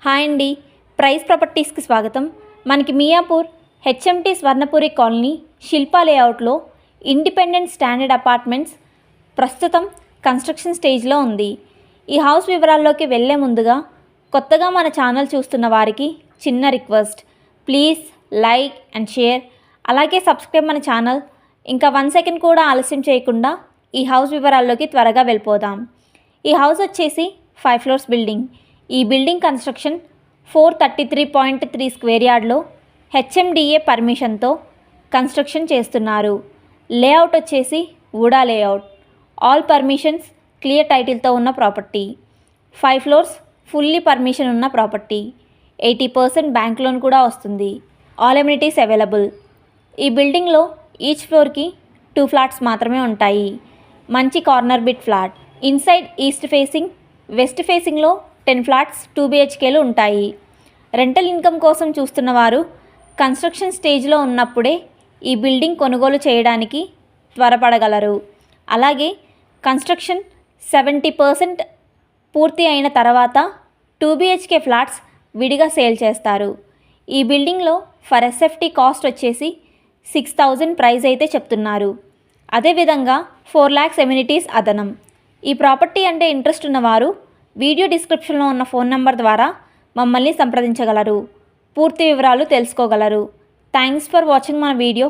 Hi అండి, price ప్రాపర్టీస్కి స్వాగతం. మనకి మియాపూర్ హెచ్ఎంటీ స్వర్ణపురి కాలనీ శిల్పా లేఅవుట్లో ఇండిపెండెంట్ స్టాండర్డ్ అపార్ట్మెంట్స్ ప్రస్తుతం కన్స్ట్రక్షన్ స్టేజ్లో ఉంది. ఈ హౌస్ వివరాల్లోకి వెళ్ళే ముందుగా కొత్తగా మన ఛానల్ చూస్తున్న వారికి చిన్న request, please like and share, అలాగే సబ్స్క్రైబ్ మన ఛానల్. ఇంకా 1 సెకండ్ కూడా ఆలస్యం చేయకుండా ఈ హౌస్ వివరాల్లోకి త్వరగా వెళ్ళిపోదాం. ఈ హౌస్ వచ్చేసి 5 ఫ్లోర్స్ బిల్డింగ్. ఈ బిల్డింగ్ కన్స్ట్రక్షన్ 433.3 స్క్వేర్ యార్డ్లో హెచ్ఎండిఏ పర్మిషన్తో కన్స్ట్రక్షన్ చేస్తున్నారు. లేఅవుట్ వచ్చేసి VUDA layout. All permissions clear టైటిల్తో ఉన్న ప్రాపర్టీ. 5 ఫ్లోర్స్ ఫుల్లీ పర్మిషన్ ఉన్న ప్రాపర్టీ. 80% బ్యాంక్ లోన్ కూడా వస్తుంది. All amenities available. ఈ బిల్డింగ్లో ఈచ్ ఫ్లోర్కి 2 ఫ్లాట్స్ మాత్రమే ఉంటాయి. మంచి corner bit flat. Inside east facing, west ఫేసింగ్లో 10 ఫ్లాట్స్ 2 BHKలు ఉంటాయి. రెంటల్ ఇన్కమ్ కోసం చూస్తున్న వారు కన్స్ట్రక్షన్ స్టేజ్లో ఉన్నప్పుడే ఈ బిల్డింగ్ కొనుగోలు చేయడానికి త్వరపడగలరు. అలాగే కన్స్ట్రక్షన్ 70% పూర్తి అయిన తర్వాత 2 BHK ఫ్లాట్స్ విడిగా సేల్ చేస్తారు. ఈ బిల్డింగ్లో ఫర్ ఎస్ఎఫ్టీ కాస్ట్ వచ్చేసి 6,000 ప్రైస్ అయితే చెప్తున్నారు. అదేవిధంగా 4 lakhs ఎమ్యూనిటీస్ అదనం. ఈ ప్రాపర్టీ అంటే ఇంట్రెస్ట్ ఉన్నవారు వీడియో డిస్క్రిప్షన్లో ఉన్న ఫోన్ నెంబర్ ద్వారా మమ్మల్ని సంప్రదించగలరు. పూర్తి వివరాలు తెలుసుకోగలరు. థ్యాంక్స్ ఫర్ వాచింగ్ మన వీడియో.